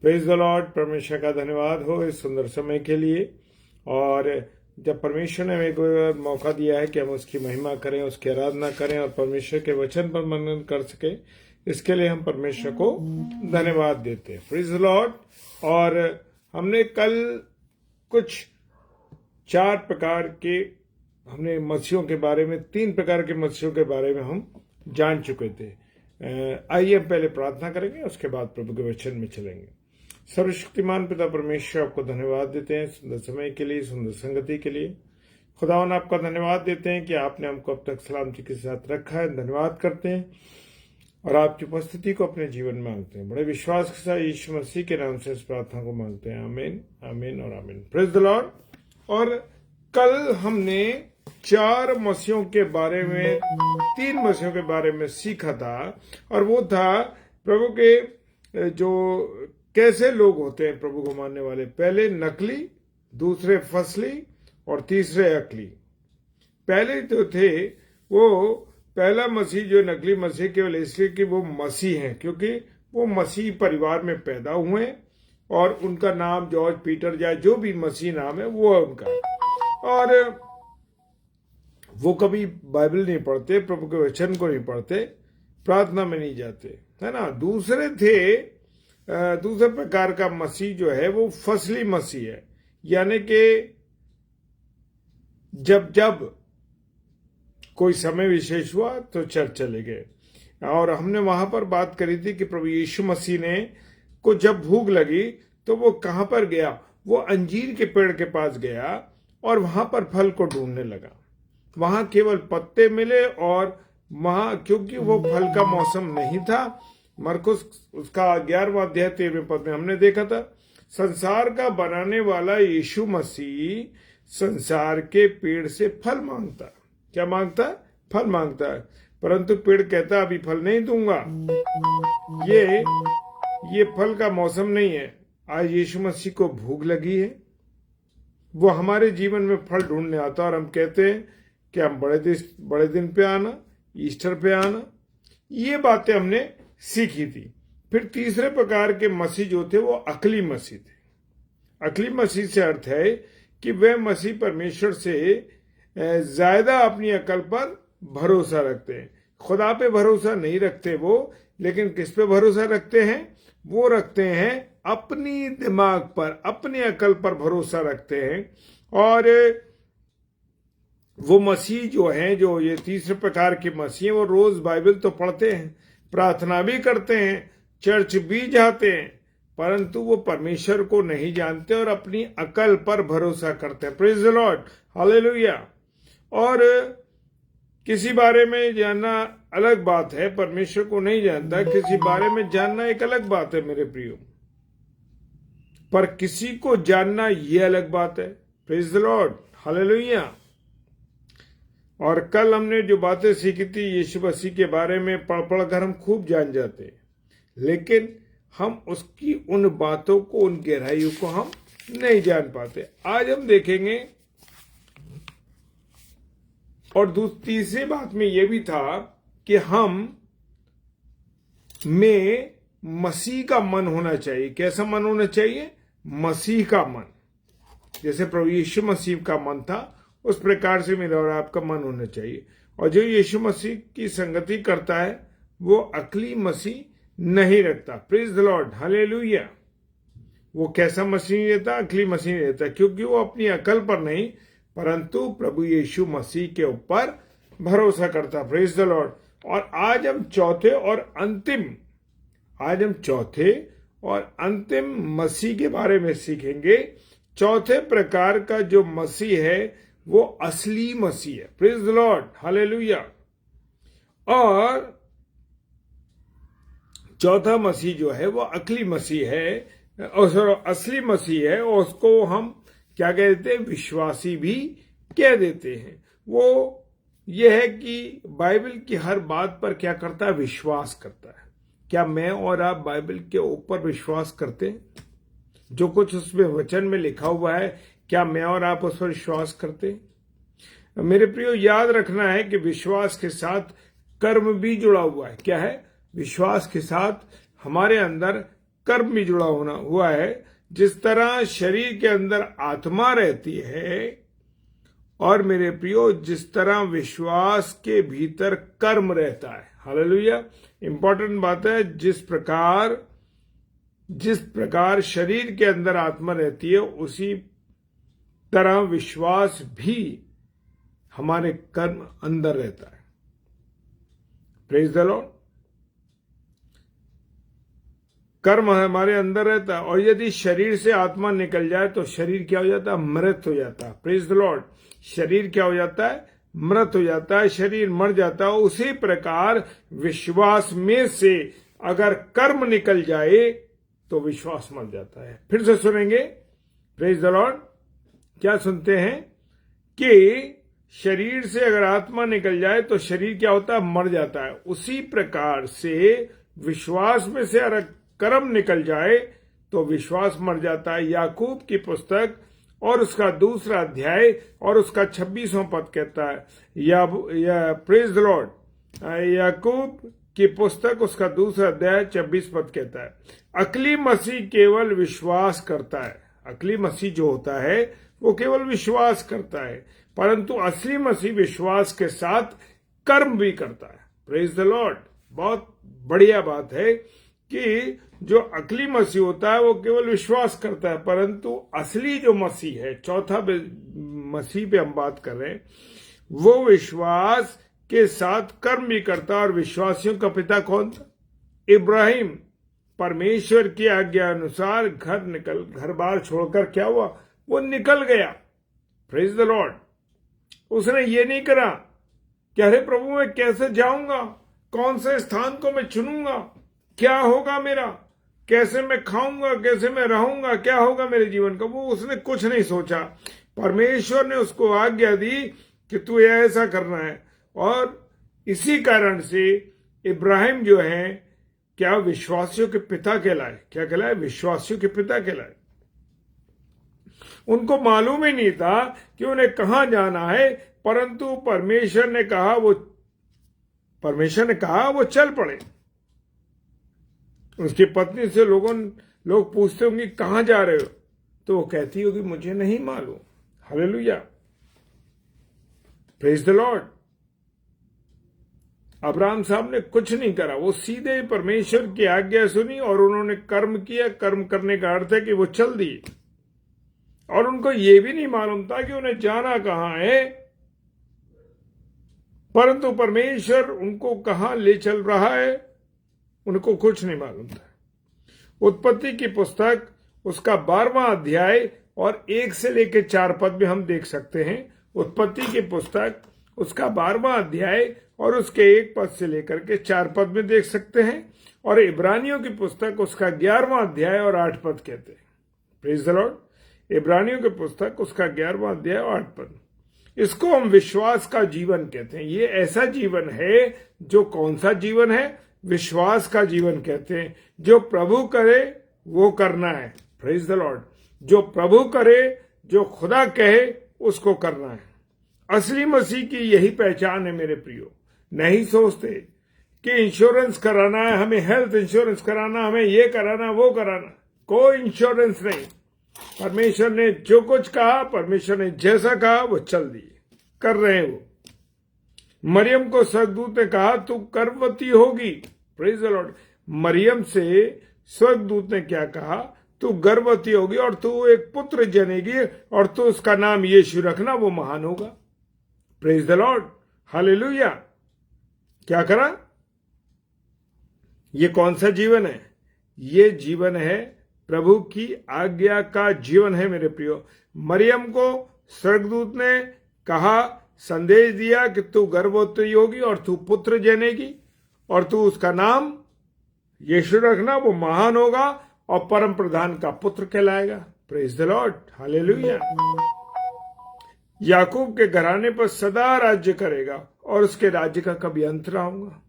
Praise the Lord. परमेश्वर का धन्यवाद हो इस सुंदर समय के लिए। और जब परमेश्वर ने हमें कोई मौका दिया है कि हम उसकी महिमा करें, उसकी आराधना करें और परमेश्वर के वचन पर मनन कर सके, इसके लिए हम परमेश्वर को धन्यवाद देते हैं। Praise the Lord. और हमने कल कुछ 4 प्रकार के हमने मसीहों के बारे में 3 प्रकार के मसीहों के बारे में हम जान चुके थे। आइए हम पहले प्रार्थना करेंगे, उसके बाद प्रभु के वचन में चलेंगे। सर्वशक्तिमान पिता परमेश्वर, आपको धन्यवाद देते हैं सुंदर समय के लिए, सुंदर संगति के लिए। खुदावन आपका धन्यवाद देते हैं कि आपने हमको अब तक सलामती के साथ रखा है। धन्यवाद करते हैं और आपकी उपस्थिति को अपने जीवन में मांगते हैं। बड़े विश्वास के साथ यीशु मसीह के नाम से इस प्रार्थना को मांगते हैं। आमीन, आमीन और आमीन। Praise the Lord. और कल हमने 4 मसीहों के बारे में, 3 मसीहों के बारे में सीखा था। और वो था प्रभु के जो कैसे लोग होते हैं प्रभु को मानने वाले। पहले नकली, दूसरे फसली और तीसरे अकली। पहले जो थे वो पहला मसीह जो नकली मसीह केवल इसलिए कि वो मसीह हैं, क्योंकि वो मसीह परिवार में पैदा हुए और उनका नाम जॉर्ज पीटर या जो भी मसीह नाम है वो है उनका। और वो कभी बाइबल नहीं पढ़ते, प्रभु के वचन को नहीं पढ़ते, प्रार्थना में नहीं जाते, है ना। दूसरे प्रकार का मसीह जो है वो फसली मसीह है, यानी कि जब कोई समय विशेष हुआ तो चर्च चले गए। और हमने वहां पर बात करी थी कि प्रभु यीशु मसीह ने को जब भूख लगी तो वो कहां पर गया? वो अंजीर के पेड़ के पास गया और वहां पर फल को ढूंढने लगा। वहां केवल पत्ते मिले और वहां, क्योंकि वो फल का मौसम नहीं था। मरकुस उसका 11वां अध्याय 13वें पद में हमने देखा था, संसार का बनाने वाला यीशु मसीह संसार के पेड़ से फल मांगता। क्या मांगता? फल मांगता है। परंतु पेड़ कहता अभी फल नहीं दूंगा, ये फल का मौसम नहीं है। आज यीशु मसीह को भूख लगी है, वो हमारे जीवन में फल ढूंढने आता है। और हम कहते हैं कि हम बड़े दिन पे आना, ईस्टर पे आना। ये बातें हमने सीखी थी। फिर तीसरे प्रकार के मसीह जो थे वो अकली मसीह थे। अकली मसीह से अर्थ है कि वे मसीह परमेश्वर से ज्यादा अपनी अकल पर भरोसा रखते हैं। खुदा पे भरोसा नहीं रखते वो, लेकिन किस पे भरोसा रखते हैं? वो रखते हैं अपनी दिमाग पर, अपनी अकल पर भरोसा रखते हैं। और वो मसीह जो हैं, जो ये तीसरे प्रकार के मसीह, वो रोज बाइबल तो पढ़ते हैं, प्रार्थना भी करते हैं, चर्च भी जाते हैं, परंतु वो परमेश्वर को नहीं जानते और अपनी अकल पर भरोसा करते हैं। Praise the lord, hallelujah. और किसी बारे में जानना अलग बात है, परमेश्वर को नहीं जानता। किसी बारे में जानना एक अलग बात है मेरे प्रियो, पर किसी को जानना ये अलग बात है। Praise the lord, hallelujah. और कल हमने जो बातें सीखी थी यीशु मसीह के बारे में, पढ़कर हम खूब जान जाते, लेकिन हम उसकी उन बातों को, उन गहराइयों को हम नहीं जान पाते। आज हम देखेंगे। और तीसरी बात में यह भी था कि हम में मसीह का मन होना चाहिए। कैसा मन होना चाहिए? मसीह का मन। जैसे प्रभु यीशु मसीह का मन था, उस प्रकार से मेरा और आपका मन होना चाहिए। और जो यीशु मसीह की संगति करता है वो अकली मसीह नहीं रखता। Praise the lord, hallelujah. वो कैसा मसीह रहता? अकली मसीह रहता, क्योंकि वो अपनी अकल पर नहीं परंतु प्रभु यीशु मसीह के ऊपर भरोसा करता। Praise the Lord. और आज हम चौथे और अंतिम मसीह के बारे में सीखेंगे। चौथे प्रकार का जो मसीह है वो असली मसीह है। Praise the lord, hallelujah. और चौथा मसीह जो है वो अकली मसीह है और असली मसीह है, और उसको हम क्या कहते हैं? विश्वासी भी कह देते हैं। वो ये है कि बाइबल की हर बात पर क्या करता है? विश्वास करता है। क्या मैं और आप बाइबल के ऊपर विश्वास करते हैं? जो कुछ उसमें वचन में लिखा हुआ है, क्या मैं और आप उस पर विश्वास करते हैं? मेरे प्रियो, याद रखना है कि विश्वास के साथ कर्म भी जुड़ा हुआ है। क्या है? विश्वास के साथ हमारे अंदर कर्म भी जुड़ा होना हुआ है। जिस तरह शरीर के अंदर आत्मा रहती है, और मेरे प्रियो जिस तरह विश्वास के भीतर कर्म रहता है। हालेलुया। इंपॉर्टेंट बात है, जिस प्रकार शरीर के अंदर आत्मा रहती है, उसी तरह विश्वास भी हमारे कर्म अंदर रहता है। Praise the Lord. कर्म हमारे अंदर रहता है, और यदि शरीर से आत्मा निकल जाए तो शरीर क्या हो जाता है? मृत हो जाता है। Praise the Lord. शरीर क्या हो जाता है? मृत हो जाता है, शरीर मर जाता है। उसी प्रकार विश्वास में से अगर कर्म निकल जाए तो विश्वास मर जाता है। फिर से सुनेंगे। Praise the Lord. क्या सुनते हैं? कि शरीर से अगर आत्मा निकल जाए तो शरीर क्या होता है? मर जाता है। उसी प्रकार से विश्वास में से अगर कर्म निकल जाए तो विश्वास मर जाता है। याकूब की पुस्तक और उसका दूसरा अध्याय और उसका 26वां पद कहता है, या प्रेज द लॉर्ड, याकूब की पुस्तक उसका दूसरा अध्याय 26 पद कहता है, अकली मसीह केवल विश्वास करता है। अकली मसीह जो होता है वो केवल विश्वास करता है, परंतु असली मसीह विश्वास के साथ कर्म भी करता है। Praise the Lord. बहुत बढ़िया बात है कि जो अकली मसीह होता है वो केवल विश्वास करता है, परंतु असली जो मसीह है, चौथा मसीह पे हम बात कर रहे हैं, वो विश्वास के साथ कर्म भी करता है। और विश्वासियों का पिता कौन था? इब्राहिम। परमेश्वर की आज्ञा अनुसार घर बार छोड़कर क्या हुआ? वो निकल गया। Praise the Lord. उसने ये नहीं करा कि अरे प्रभु मैं कैसे जाऊंगा, कौन से स्थान को मैं चुनूंगा, क्या होगा मेरा, कैसे मैं खाऊंगा, कैसे मैं रहूंगा, क्या होगा मेरे जीवन का। वो उसने कुछ नहीं सोचा। परमेश्वर ने उसको आज्ञा दी कि तू ऐसा करना है, और इसी कारण से इब्राहिम जो है क्या विश्वासियों के पिता कहलाए। क्या कहलाए? विश्वासियों के पिता कहलाए। उनको मालूम ही नहीं था कि उन्हें कहां जाना है, परंतु परमेश्वर ने कहा वो चल पड़े। उसकी पत्नी से लोग पूछते होंगे कहां जा रहे हो, तो वो कहती होगी मुझे नहीं मालूम। Hallelujah. Praise the Lord. Abraham साहब ने कुछ नहीं करा, वो सीधे परमेश्वर की आज्ञा सुनी और उन्होंने कर्म किया। कर्म करने का अर्थ है कि वो चल दिए, और उनको ये भी नहीं मालूम था कि उन्हें जाना कहां है, परंतु परमेश्वर उनको कहां ले चल रहा है उनको कुछ नहीं मालूम था। उत्पत्ति की पुस्तक उसका 12वां अध्याय और 1 से लेकर 4 पद में हम देख सकते हैं। उत्पत्ति की पुस्तक उसका 12वां अध्याय और उसके 1 पद से लेकर के 4 पद में देख सकते हैं, और इब्रानियों की पुस्तक उसका 11वां अध्याय और 8 पद कहते हैं। Praise the lord. इब्रानियों की पुस्तक उसका 11वां अध्याय और 8 पद। इसको हम विश्वास का जीवन कहते हैं। ये ऐसा जीवन है जो कौन सा जीवन है? विश्वास का जीवन कहते हैं। जो प्रभु करे वो करना है। Praise the Lord. जो प्रभु करे, जो खुदा कहे उसको करना है। असली मसीह की यही पहचान है मेरे प्रियो। नहीं सोचते कि इंश्योरेंस कराना है हमें, हेल्थ इंश्योरेंस कराना, हमें ये कराना वो कराना। कोई इंश्योरेंस नहीं। परमेश्वर ने जो कुछ कहा, परमेश्वर ने जैसा कहा वो चल दिए, कर रहे हैं वो। मरियम को स्वर्गदूत ने कहा तू गर्भवती होगी। Praise the Lord. मरियम से स्वर्गदूत ने क्या कहा? तू गर्भवती होगी और तू एक पुत्र जनेगी और तू उसका नाम यीशु रखना, वो महान होगा। Praise the lord. हालेलुया। क्या करा? ये कौन सा जीवन है? ये जीवन है प्रभु की आज्ञा का जीवन है मेरे प्रियो। मरियम को स्वर्गदूत ने कहा, संदेश दिया कि तू गर्भवती होगी और तू पुत्र जनेगी और तू उसका नाम यीशु रखना, वो महान होगा और परम प्रधान का पुत्र कहलाएगा। Praise the lord. हालेलुया। याकूब के घराने पर सदा राज्य करेगा और उसके राज्य का कभी अंत ना होगा।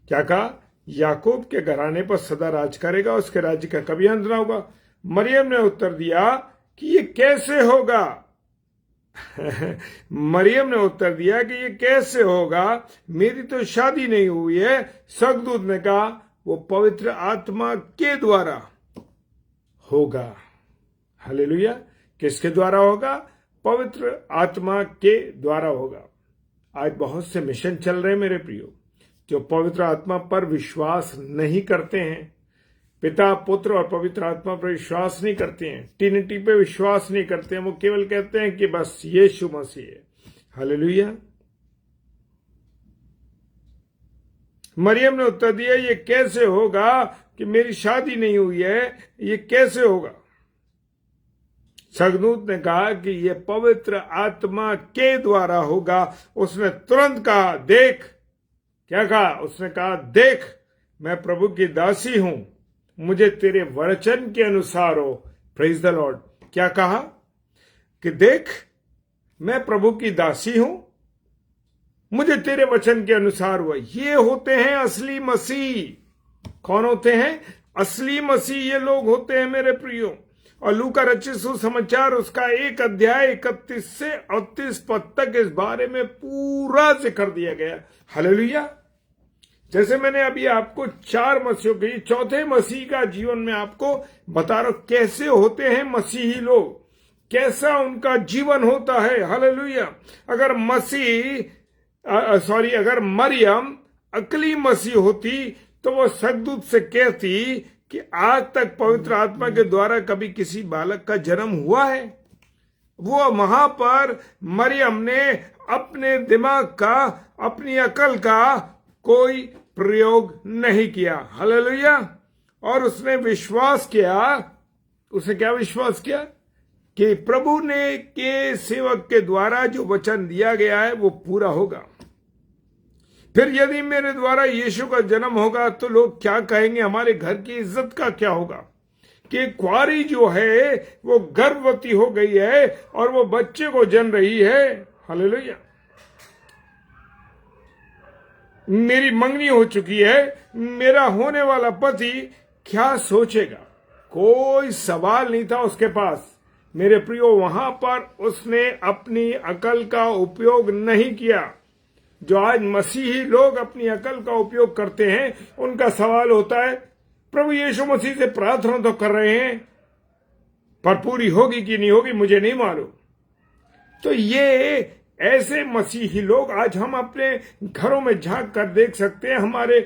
क्या कहा? याकूब के घराने पर सदा राज करेगा, उसके राज्य का कभी अंत ना होगा। मरियम ने उत्तर दिया कि ये कैसे होगा? मरियम ने उत्तर दिया कि ये कैसे होगा, मेरी तो शादी नहीं हुई है। स्वर्गदूत ने कहा वो पवित्र आत्मा के द्वारा होगा। हालेलुया। किसके द्वारा होगा? पवित्र आत्मा के द्वारा होगा। आज बहुत से मिशन चल रहे हैं मेरे प्रियो, जो पवित्र आत्मा पर विश्वास नहीं करते हैं, पिता, पुत्र और पवित्र आत्मा पर विश्वास नहीं करते हैं, ट्रिनिटी पे विश्वास नहीं करते हैं। वो केवल कहते हैं कि बस यीशु मसीह है। हालेलुया। मरियम ने उत्तर दिया, ये कैसे होगा कि मेरी शादी नहीं हुई है, ये कैसे होगा? स्वर्गदूत ने कहा कि ये पवित्र आत्मा के द्वारा होगा। उसने तुरंत कहा, देख। क्या कहा? उसने कहा, देख, मैं प्रभु की दासी हूं, मुझे तेरे वचन के अनुसार हो। Praise the Lord. क्या कहा? कि देख, मैं प्रभु की दासी हूं, मुझे तेरे वचन के अनुसार हुआ। ये होते हैं असली मसीह। कौन होते हैं? असली मसीह ये लोग होते हैं मेरे प्रियो। और लूका रचित सुसमाचार उसका 1 अध्याय 31 से 38 पद तक इस बारे में पूरा जिक्र दिया गया। हालेलुया। जैसे मैंने अभी आपको 4 मसीहों के, चौथे मसीह का जीवन में आपको बता रहा हूं, कैसे होते हैं मसीही लोग, कैसा उनका जीवन होता है। हालेलुया। अगर अगर मरियम अकली मसीह होती तो वो स्वर्गदूत से कहती कि आज तक पवित्र आत्मा के द्वारा कभी किसी बालक का जन्म हुआ है? वो वहां पर मरियम ने अपने दिमाग का, अपनी अकल का कोई प्रयोग नहीं किया। हालेलुया। और उसने विश्वास किया। उसने क्या विश्वास किया? कि प्रभु ने के सेवक के द्वारा जो वचन दिया गया है वो पूरा होगा। फिर यदि मेरे द्वारा यीशु का जन्म होगा तो लोग क्या कहेंगे? हमारे घर की इज्जत का क्या होगा? कि कुंवारी जो है वो गर्भवती हो गई है और वो बच्चे को जन्म रही है। हालेलुया। मेरी मंगनी हो चुकी है, मेरा होने वाला पति क्या सोचेगा? कोई सवाल नहीं था उसके पास। मेरे प्रियो, वहां पर उसने अपनी अकल का उपयोग नहीं किया। जो आज मसीही लोग अपनी अकल का उपयोग करते हैं, उनका सवाल होता है, प्रभु यीशु मसीह से प्रार्थना तो कर रहे हैं, पर पूरी होगी कि नहीं होगी मुझे नहीं मालूम। तो ये ऐसे मसीही लोग आज हम अपने घरों में झांक कर देख सकते हैं हमारे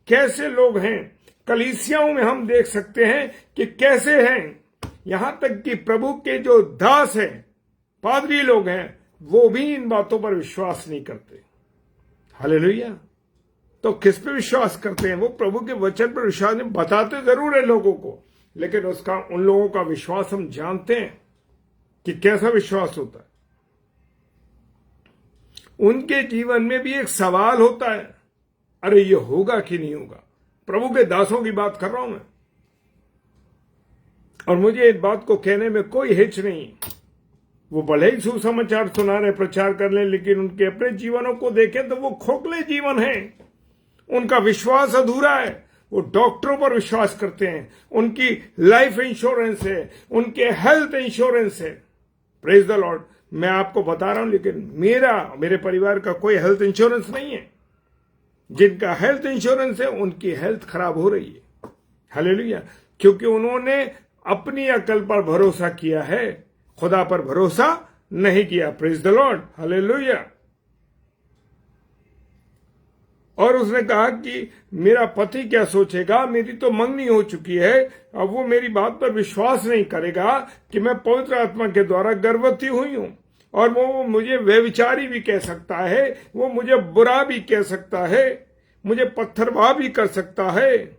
कैसे लोग हैं। कलीसियाओं में हम देख सकते हैं कि कैसे हैं। यहां तक कि प्रभु के जो दास हैं, पादरी लोग हैं, वो भी इन बातों पर विश्वास नहीं करते। हालेलुया। तो किस पे विश्वास करते हैं? वो प्रभु के वचन पर विश्वास नहीं, बताते जरूर है लोगों को, लेकिन उन लोगों का विश्वास हम जानते हैं कि कैसा विश्वास होता है। उनके जीवन में भी एक सवाल होता है, अरे ये होगा कि नहीं होगा। प्रभु के दासों की बात कर रहा हूं मैं, और मुझे इस बात को कहने में कोई हिच नहीं। वो भले ही सुसमाचार सुना रहे, प्रचार कर ले, लेकिन उनके अपने जीवनों को देखें तो वो खोखले जीवन हैं। उनका विश्वास अधूरा है। वो डॉक्टरों पर विश्वास करते हैं, उनकी लाइफ इंश्योरेंस है, उनके हेल्थ इंश्योरेंस है। Praise the Lord. मैं आपको बता रहा हूं, लेकिन मेरे परिवार का कोई हेल्थ इंश्योरेंस नहीं है। जिनका हेल्थ इंश्योरेंस है उनकी हेल्थ खराब हो रही है। हालेलुया। क्योंकि उन्होंने अपनी अकल पर भरोसा किया है, खुदा पर भरोसा नहीं किया। Praise the lord. हालेलुया। और उसने कहा कि मेरा पति क्या सोचेगा, मेरी तो मंगनी हो चुकी है, अब वो मेरी बात पर विश्वास नहीं करेगा कि मैं पवित्र आत्मा के द्वारा गर्भवती हुई हूं। और वो मुझे व्यभिचारी भी कह सकता है, वो मुझे बुरा भी कह सकता है, मुझे पत्थरवाह भी कर सकता है।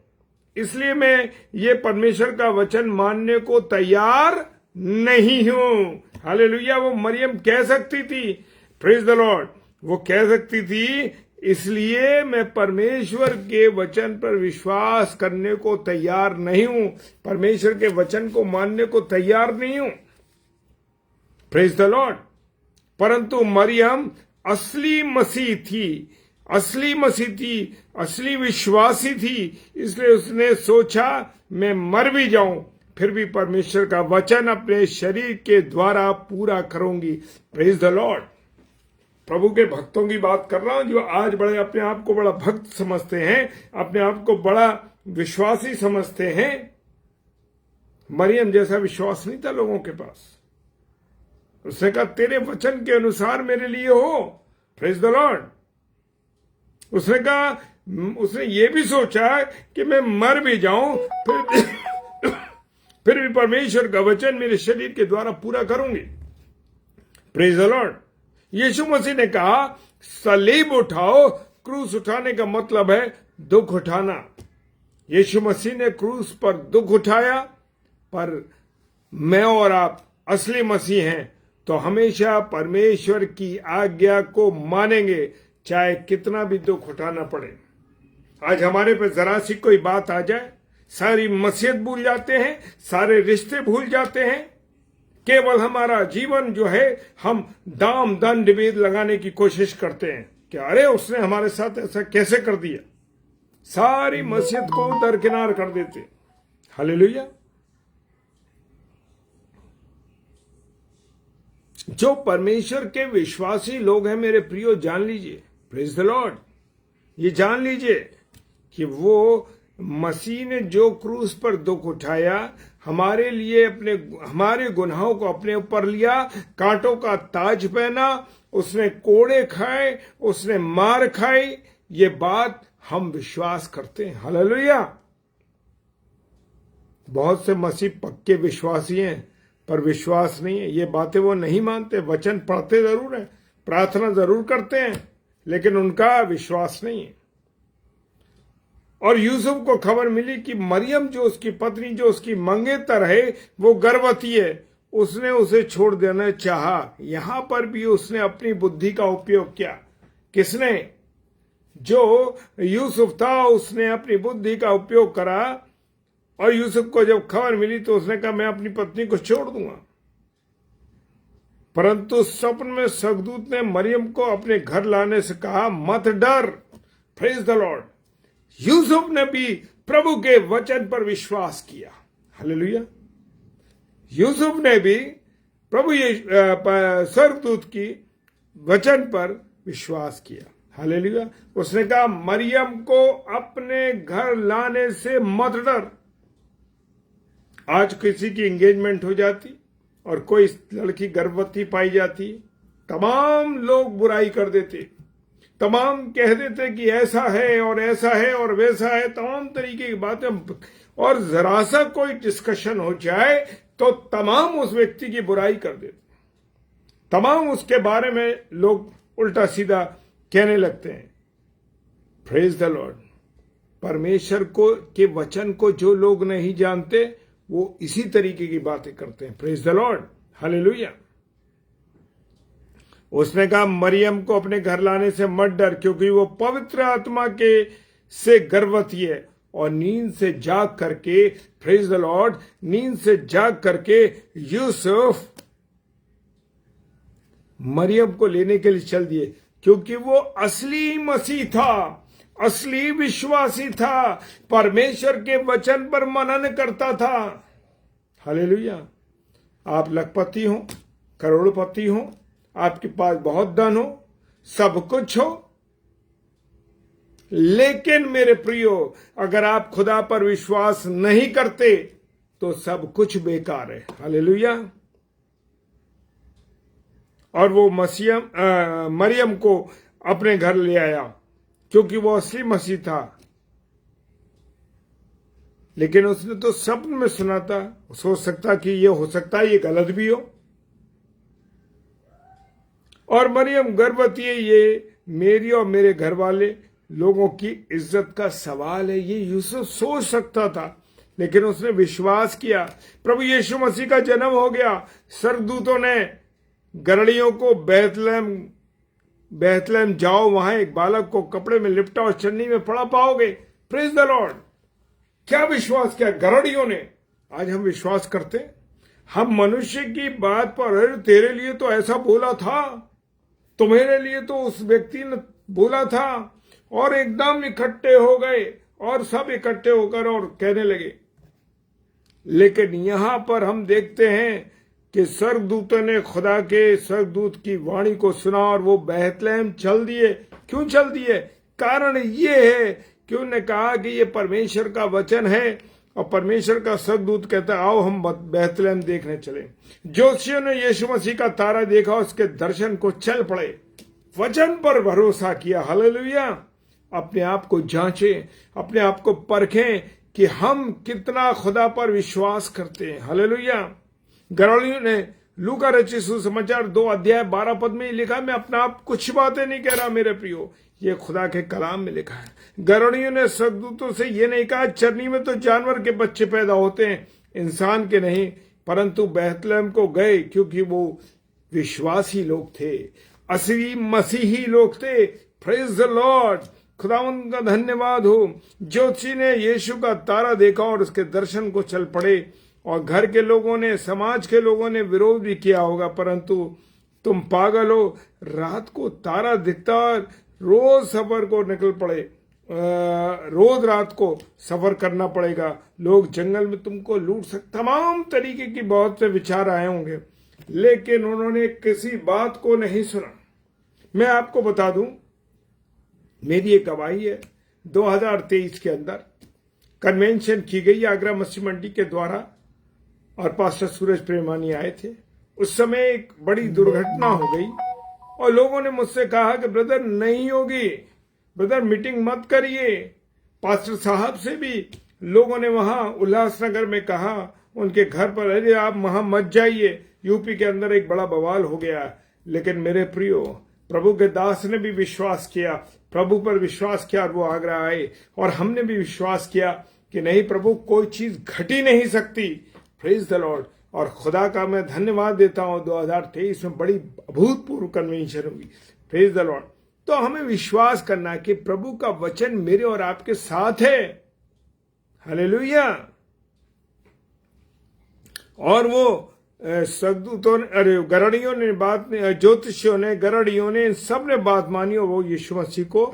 इसलिए मैं ये परमेश्वर का वचन मानने को तैयार नहीं हूं। हालेलुया। वो मरियम कह सकती थी, प्रेज द लॉर्ड, वो कह सकती थी, इसलिए मैं परमेश्वर के वचन पर विश्वास करने को तैयार नहीं हूं, परमेश्वर के वचन को मानने को तैयार नहीं हूं। Praise the Lord. परंतु मरियम असली मसीह थी, असली विश्वासी थी। इसलिए उसने सोचा मैं मर भी जाऊं फिर भी परमेश्वर का वचन अपने शरीर के द्वारा पूरा करूंगी। Praise the Lord. प्रभु के भक्तों की बात कर रहा हूं जो आज बड़े अपने आप को बड़ा भक्त समझते हैं, अपने आप को बड़ा विश्वासी समझते हैं। मरियम जैसा विश्वास नहीं था लोगों के पास। उसने कहा तेरे वचन के अनुसार मेरे लिए हो। Praise the Lord. उसने कहा, उसने ये भी सोचा कि मैं मर भी जाऊं फिर भी परमेश्वर का वचन मेरे शरीर के द्वारा पूरा करूंगी। Praise the lord. Yeshu Masih ने कहा सलीब उठाओ। क्रूस उठाने का मतलब है दुख उठाना। यीशु मसीह ने क्रूस पर दुख उठाया, पर मैं और आप असली मसीह हैं तो हमेशा परमेश्वर की आज्ञा को मानेंगे, चाहे कितना भी दुख उठाना पड़े। आज हमारे पे जरा सी कोई बात आ जाए, सारी मसीहत भूल जाते हैं, सारे रिश्ते भूल जाते हैं। केवल हमारा जीवन जो है हम दाम दंड भेद लगाने की कोशिश करते हैं कि अरे उसने हमारे साथ ऐसा कैसे कर दिया। सारी मसीहत को दरकिनार कर देते। हालेलुया। जो परमेश्वर के विश्वासी लोग हैं मेरे प्रियो, जान लीजिए, प्रेज द लॉर्ड, ये जान लीजिए कि वो मसीह ने जो क्रूस पर दुख उठाया, हमारे लिए हमारे गुनाहों को अपने ऊपर लिया, कांटों का ताज पहना, उसने कोड़े खाए, उसने मार खाई, ये बात हम विश्वास करते हैं। हालेलुया। बहुत से मसीह पक्के विश्वासी हैं पर विश्वास नहीं है। ये बातें वो नहीं मानते। वचन पढ़ते जरूर हैं, प्रार्थना जरूर करते हैं, लेकिन उनका विश्वास नहीं है। और यूसुफ को खबर मिली कि मरियम जो उसकी पत्नी, जो उसकी मंगेतर है, वो गर्भवती है। उसने उसे छोड़ देना चाहा। यहां पर भी उसने अपनी बुद्धि का उपयोग किया। किसने? जो यूसुफ था, उसने अपनी बुद्धि का उपयोग करा। और यूसुफ को जब खबर मिली तो उसने कहा मैं अपनी पत्नी को छोड़ दूंगा। परंतु स्वप्न में स्वर्गदूत ने मरियम को अपने घर लाने से कहा मत डर। Praise the Lord. यूसुफ ने भी प्रभु के वचन पर विश्वास किया। हालेलुया। यूसुफ ने भी प्रभु स्वर्गदूत की वचन पर विश्वास किया। हालेलुया। उसने कहा मरियम को अपने घर लाने से मत डर। आज किसी की एंगेजमेंट हो जाती और कोई लड़की गर्भवती पाई जाती, तमाम लोग बुराई कर देते, तमाम कह देते कि ऐसा है और ऐसा है और वैसा है, तमाम तरीके की बातें। और जरा सा कोई डिस्कशन हो जाए तो तमाम उस व्यक्ति की बुराई कर देते, तमाम उसके बारे में लोग उल्टा सीधा कहने लगते हैं। Praise the Lord. परमेश्वर को के वचन को जो लोग नहीं जानते वो इसी तरीके की बातें करते हैं। Praise the lord. हालेलुया। उसने कहा मरियम को अपने घर लाने से मत डर, क्योंकि वो पवित्र आत्मा के से गर्भवती है और नींद से जाग करके, प्रेज द लॉर्ड, नींद से जाग करके यूसुफ मरियम को लेने के लिए चल दिए, क्योंकि वो असली मसीह था, असली विश्वासी था, परमेश्वर के वचन पर मनन करता था। हालेलुया। आप लखपति हो, करोड़पति हो, आपके पास बहुत धन हो, सब कुछ हो, लेकिन मेरे प्रियो अगर आप खुदा पर विश्वास नहीं करते तो सब कुछ बेकार है। हालेलुया। और वो मरियम को अपने घर ले आया क्योंकि वो असली मसीह था। लेकिन उसने तो स्वप्न में सुना था, सोच सकता कि ये हो सकता है ये गलत भी हो। और मरियम गर्भवती है, ये मेरी और मेरे घर वाले लोगों की इज्जत का सवाल है, ये यूसुफ सोच सकता था। लेकिन उसने विश्वास किया। प्रभु यीशु मसीह का जन्म हो गया। स्वर्गदूतों ने गरड़ियों को बैतलहम जाओ, वहां एक बालक को कपड़े में लिपटा और चन्नी में पड़ा पाओगे। Praise the Lord. क्या विश्वास किया गरड़ियों ने। आज हम विश्वास करते, हम मनुष्य की बात पर, अरे तेरे लिए तो ऐसा बोला था, तुम्हारे लिए तो उस व्यक्ति ने बोला था, और एकदम इकट्ठे हो गए और सब इकट्ठे होकर और कहने लगे। लेकिन यहां पर हम देखते हैं कि स्वर्गदूतों ने खुदा के स्वर्गदूत की वाणी को सुना और वो बैतलहम चल दिए। क्यों चल दिए? कारण ये है कि उन्होंने कहा कि ये परमेश्वर का वचन है और परमेश्वर का स्वर्गदूत कहता है आओ हम बैतलहम देखने चले। ज्योतिषियों ने यीशु मसीह का तारा देखा, उसके दर्शन को चल पड़े, वचन पर भरोसा किया। हालेलुया। अपने आप को जांचें, अपने आप को परखें कि हम कितना खुदा पर विश्वास करते हैं। हालेलुया। गरोलियों ने लूका रचित सुसमाचार 2 अध्याय 12 पद में लिखा, मैं अपना आप कुछ बातें नहीं कह रहा मेरे प्रियो, ये खुदा के कलाम में लिखा है। गरोलियों ने स्वर्गदूतों से ये नहीं कहा चरनी में तो जानवर के बच्चे पैदा होते हैं, इंसान के नहीं, परंतु बैतलहम को गए क्योंकि वो विश्वासी लोग थे, असली मसीही लोग थे। Praise the Lord. खुदावंद का धन्यवाद हो। ज्योतिषी ने यीशु का तारा देखा और उसके दर्शन को चल पड़े, और घर के लोगों ने, समाज के लोगों ने विरोध भी किया होगा, परंतु तुम पागल हो, रात को तारा दिखता, रोज सफर को निकल पड़े, रोज रात को सफर करना पड़ेगा, लोग जंगल में तुमको लूट सकते, तमाम तरीके की बहुत से विचार आए होंगे, लेकिन उन्होंने किसी बात को नहीं सुना। मैं आपको बता दूं, मेरी एक गवाही है, 2023 के अंदर कन्वेंशन की गई आगरा मस्जिद मंडी के द्वारा और पास्टर सूरज प्रेमानी आए थे। उस समय एक बड़ी दुर्घटना हो गई और लोगों ने मुझसे कहा कि ब्रदर नहीं होगी, ब्रदर मीटिंग मत करिए। पास्टर साहब से भी लोगों ने वहां उल्लासनगर में कहा उनके घर पर, अरे आप वहां मत जाइए, यूपी के अंदर एक बड़ा बवाल हो गया। लेकिन मेरे प्रियो, प्रभु के दास ने भी विश्वास किया, प्रभु पर विश्वास किया और वो आगरा आए, और हमने भी विश्वास किया कि नहीं प्रभु, कोई चीज घट ही नहीं सकती। Praise the Lord. और खुदा का मैं धन्यवाद देता हूं, 2023 में बड़ी अभूतपूर्व कन्वेंशन होगी। Praise the Lord. तो हमें विश्वास करना कि प्रभु का वचन मेरे और आपके साथ है। हालेलुया। और वो स्वर्गदूतों ने, अरे गरड़ियों ने बात, ज्योतिषियों ने, गरड़ियों ने, सब ने बात मानी और वो यीशु मसीह को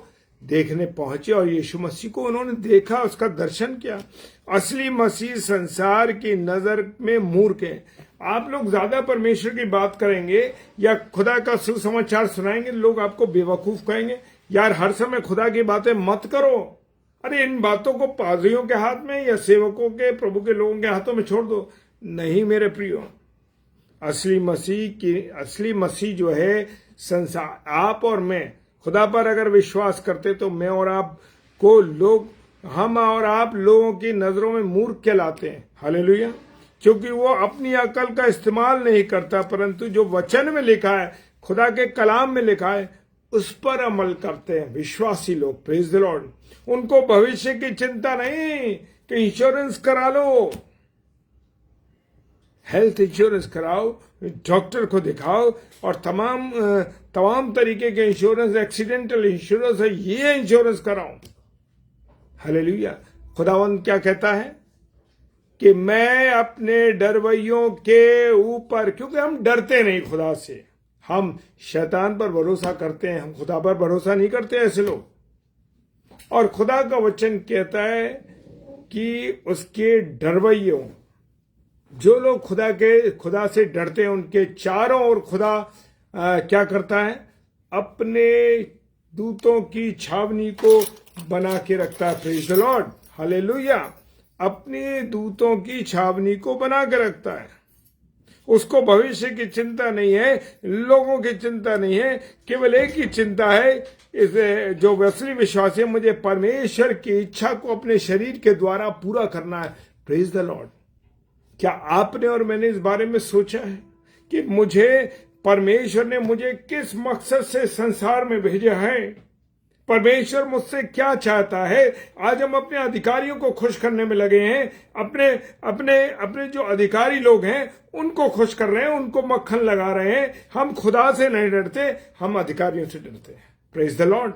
देखने पहुंचे और यीशु मसीह को उन्होंने देखा, उसका दर्शन किया। असली मसीह संसार की नजर में मूर्ख है। आप लोग ज्यादा परमेश्वर की बात करेंगे या खुदा का सुसमाचार सुनाएंगे, लोग आपको बेवकूफ कहेंगे, यार हर समय खुदा की बातें मत करो। अरे इन बातों को पादरियों के हाथ में या सेवकों के, प्रभु के लोगों के हाथों में छोड़ दो। नहीं मेरे प्रियो, असली मसीह जो है संसार, आप और मैं खुदा पर अगर विश्वास करते तो मैं और आप को लोग, हम और आप लोगों की नजरों में मूर्ख कहलाते हैं। हालेलुया। क्योंकि वो अपनी अकल का इस्तेमाल नहीं करता, परंतु जो वचन में लिखा है, खुदा के कलाम में लिखा है, उस पर अमल करते हैं विश्वासी लोग। Praise the Lord. उनको भविष्य की चिंता नहीं कि इंश्योरेंस करा लो, हेल्थ इंश्योरेंस कराओ, डॉक्टर को दिखाओ, और तमाम तरीके के इंश्योरेंस, एक्सीडेंटल इंश्योरेंस है, ये इंश्योरेंस कराओ। हालेलुया। खुदावंद क्या कहता है कि मैं अपने डरवैयों के ऊपर, क्योंकि हम डरते नहीं खुदा से, हम शैतान पर भरोसा करते हैं, हम खुदा पर भरोसा नहीं करते ऐसे लोग। और खुदा का वचन कहता है कि उसके डरवैयों, जो लोग खुदा से डरते हैं, उनके चारों ओर खुदा क्या करता है, अपने दूतों की छावनी को बना के रखता है। Praise the lord. हालेलुया। अपने दूतों की छावनी को बना के रखता है। उसको भविष्य की चिंता नहीं है, लोगों की चिंता नहीं है, केवल एक ही चिंता है, इसे जो असली विश्वासी है, मुझे परमेश्वर की इच्छा को अपने शरीर के द्वारा पूरा करना है। Praise the Lord. क्या आपने और मैंने इस बारे में सोचा है कि परमेश्वर ने मुझे किस मकसद से संसार में भेजा है? परमेश्वर मुझसे क्या चाहता है? आज हम अपने अधिकारियों को खुश करने में लगे हैं, अपने जो अधिकारी लोग हैं उनको खुश कर रहे हैं, उनको मक्खन लगा रहे हैं। हम खुदा से नहीं डरते, हम अधिकारियों से डरते हैं। Praise the Lord.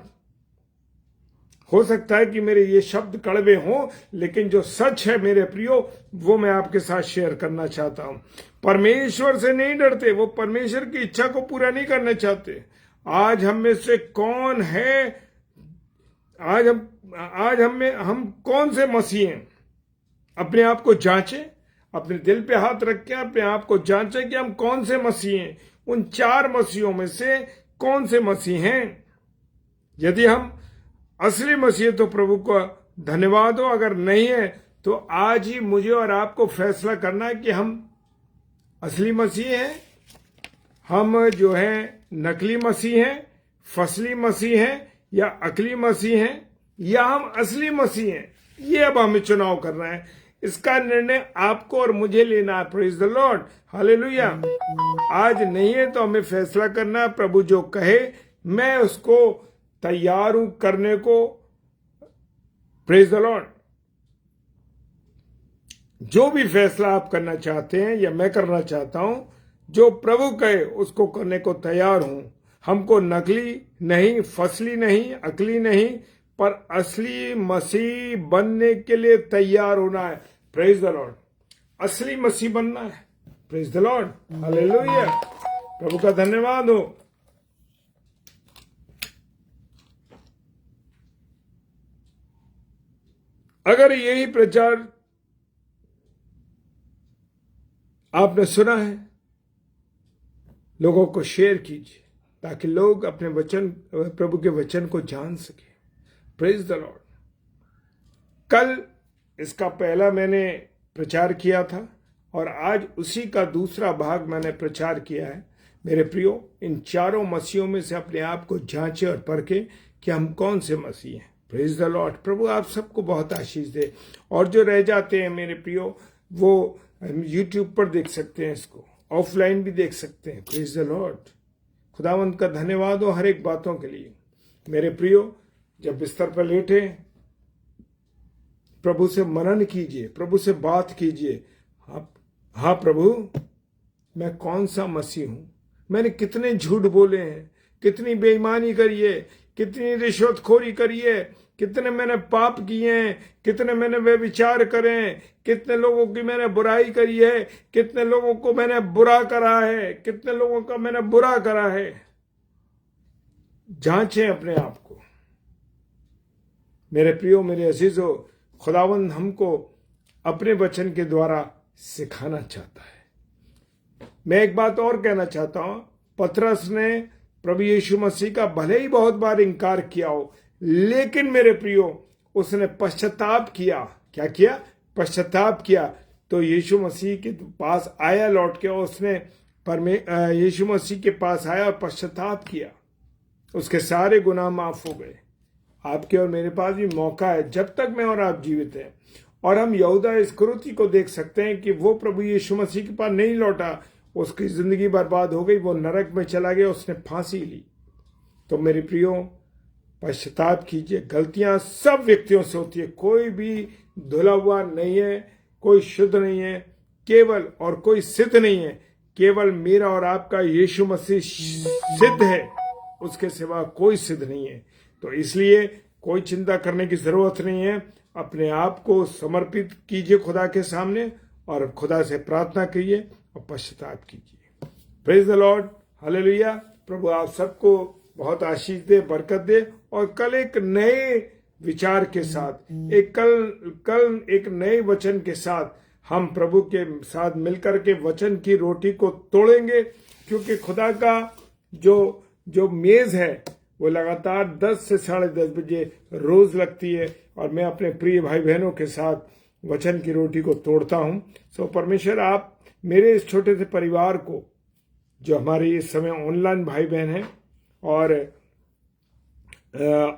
हो सकता है कि मेरे ये शब्द कड़वे हों, लेकिन जो सच है मेरे प्रियो, वो मैं आपके साथ शेयर करना चाहता हूं। परमेश्वर से नहीं डरते, वो परमेश्वर की इच्छा को पूरा नहीं करना चाहते। आज हम में से कौन है, आज हम कौन से मसीह हैं? अपने आप को जांचें, अपने दिल पे हाथ रख के अपने आप को जांचें कि हम कौन से मसीह हैं, उन 4 मसीहों में से कौन से मसीह हैं। यदि हम असली मसीह तो प्रभु को धन्यवाद हो, अगर नहीं है तो आज ही मुझे और आपको फैसला करना है कि हम असली मसीह हैं, हम जो है नकली मसीह हैं, फसली मसीह हैं या अकली मसीह हैं, या हम असली मसीह हैं। ये अब हमें चुनाव करना है। इसका निर्णय आपको और मुझे लेना है। Praise the lord, hallelujah. आज नहीं है तो हमें फैसला करना है। प्रभु जो कहे मैं उसको तैयार हूं करने को। Praise the Lord. जो भी फैसला आप करना चाहते हैं या मैं करना चाहता हूं, जो प्रभु कहे उसको करने को तैयार हूं। हमको नकली नहीं, फसली नहीं, अकली नहीं, पर असली मसीह बनने के लिए तैयार होना है। Praise the lord. असली मसीह बनना है। Praise the lord, hallelujah. प्रभु का धन्यवाद हो। अगर यही प्रचार आपने सुना है, लोगों को शेयर कीजिए ताकि लोग अपने वचन, प्रभु के वचन को जान सके। Praise the Lord. कल इसका पहला मैंने प्रचार किया था और आज उसी का दूसरा भाग मैंने प्रचार किया है। मेरे प्रियो, इन 4 मसीहों में से अपने आप को जांचे और परखे कि हम कौन से मसीह हैं। Praise the Lord. प्रभु आप सबको बहुत आशीष दे। और जो रह जाते हैं मेरे प्रियो, वो यूट्यूब पर देख सकते हैं, इसको ऑफलाइन भी देख सकते हैं। Praise the Lord. खुदावंत का धन्यवाद हो हर एक बातों के लिए। मेरे प्रियो, जब बिस्तर पर लेटे प्रभु से मनन कीजिए, प्रभु से बात कीजिए। हाँ प्रभु, मैं कौन सा मसीह हूं? मैंने कितने झूठ बोले हैं, कितनी बेईमानी करी है, कितनी रिश्वतखोरी करी है, कितने मैंने पाप किए हैं, कितने मैंने व्यभिचार करे हैं, कितने लोगों की मैंने बुराई करी है, कितने लोगों को मैंने बुरा करा है, कितने लोगों का मैंने बुरा करा है। जांचें अपने आप को। मेरे प्रियो, मेरे अजीजों, खुदावंद हमको अपने वचन के द्वारा सिखाना चाहता है। मैं एक बात और कहना चाहता हूं। पतरस ने प्रभु यीशु मसीह का भले ही बहुत बार इनकार किया हो, लेकिन मेरे प्रियो उसने पश्चाताप किया। क्या किया? पश्चाताप किया। तो यीशु मसीह के पास आया लौट के, और उसने यीशु मसीह के पास आया और पश्चाताप किया। उसके सारे गुनाह माफ हो गए। आपके और मेरे पास भी मौका है, जब तक मैं और आप जीवित हैं। और हम यहूदा इस्करियोती को देख सकते हैं कि वो प्रभु यीशु मसीह के पास नहीं लौटा, उसकी जिंदगी बर्बाद हो गई, वो नरक में चला गया, उसने फांसी ली। तो मेरे प्रियो, पश्चाताप कीजिए। गलतियां सब व्यक्तियों से होती है, कोई भी धुला हुआ नहीं है, कोई शुद्ध नहीं है, केवल और कोई सिद्ध नहीं है। केवल मेरा और आपका यीशु मसीह सिद्ध है, उसके सिवा कोई सिद्ध नहीं है। तो इसलिए कोई चिंता करने की जरूरत नहीं है। अपने आप को समर्पित कीजिए खुदा के सामने और खुदा से प्रार्थना कीजिए और पश्चाताप कीजिए। Praise the lord, hallelujah. प्रभु आप सबको बहुत आशीष दे, बरकत दे। और कल एक नए विचार के साथ, कल एक नए वचन के साथ हम प्रभु के साथ मिलकर के वचन की रोटी को तोड़ेंगे, क्योंकि खुदा का जो मेज है वो लगातार 10 से 10:30 बजे रोज लगती है, और मैं अपने प्रिय भाई बहनों के साथ वचन की रोटी को तोड़ता हूं। सो परमेश्वर आप मेरे इस छोटे से परिवार को, जो हमारे इस समय ऑनलाइन भाई बहन हैं,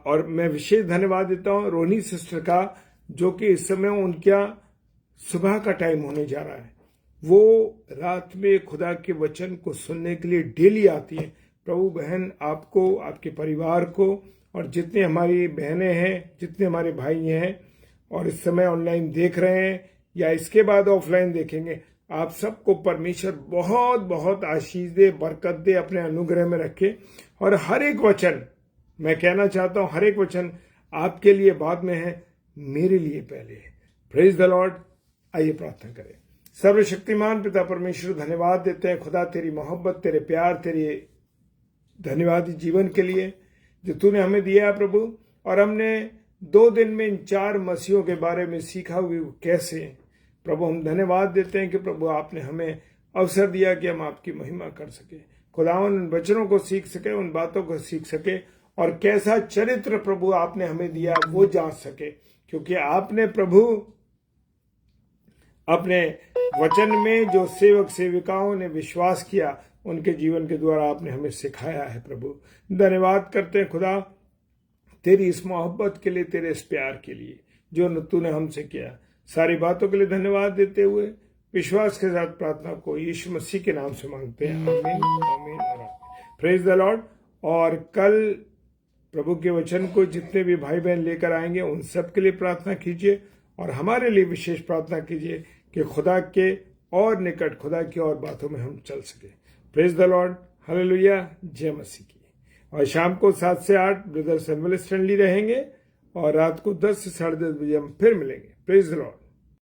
और मैं विशेष धन्यवाद देता हूं रोनी सिस्टर का, जो कि इस समय उनका सुबह का टाइम होने जा रहा है। वो रात में खुदा के वचन को सुनने के लिए डेली आती है। प्रभु बहन आपको, आपके परिवार को, और जितने हमारी बहनें हैं, जितने हमारे भाई हैं और इस समय ऑनलाइन देख रहे हैं या इसके बाद ऑफलाइन देखेंगे, आप सबको परमेश्वर बहुत बहुत आशीष दे, बरकत दे, अपने अनुग्रह में रखे। और हर एक वचन, मैं कहना चाहता हूं, हर एक वचन आपके लिए बाद में है, मेरे लिए पहले है। Praise the Lord. आइए प्रार्थना करें। सर्वशक्तिमान पिता परमेश्वर, धन्यवाद देते हैं खुदा तेरी मोहब्बत, तेरे प्यार, तेरे धन्यवाद जीवन के लिए जो तूने हमें दिया है प्रभु। और हमने 2 दिन में इन 4 मसीहों के बारे में सीखा हुए कैसे प्रभु हम धन्यवाद देते हैं कि प्रभु आपने हमें अवसर दिया कि हम आपकी महिमा कर सके, खुदावन उन वचनों को सीख सके, उन बातों को सीख सके और कैसा चरित्र प्रभु आपने हमें दिया वो जांच सके, क्योंकि आपने प्रभु अपने वचन में जो सेवक सेविकाओं ने विश्वास किया उनके जीवन के द्वारा आपने हमें सिखाया है। प्रभु धन्यवाद करते हैं खुदा तेरी इस मोहब्बत के लिए, तेरे इस प्यार के लिए जो तूने हमसे किया। सारी बातों के लिए धन्यवाद देते हुए विश्वास के साथ प्रार्थना को यीशु मसीह के नाम से मांगते हैं, आमीन आमीन और आमीन। Praise the Lord. और कल प्रभु के वचन को जितने भी भाई बहन लेकर आएंगे उन सब के लिए प्रार्थना कीजिए और हमारे लिए विशेष प्रार्थना कीजिए कि खुदा के और निकट, खुदा की और बातों में हम चल सके। प्रेज द लॉर्ड, हालेलुया, जय मसीह की। और शाम को 7 से 8 ब्रदर सैमुअल स्टैनली रहेंगे और रात को 10 से 10:30 बजे हम फिर मिलेंगे। Praise the Lord.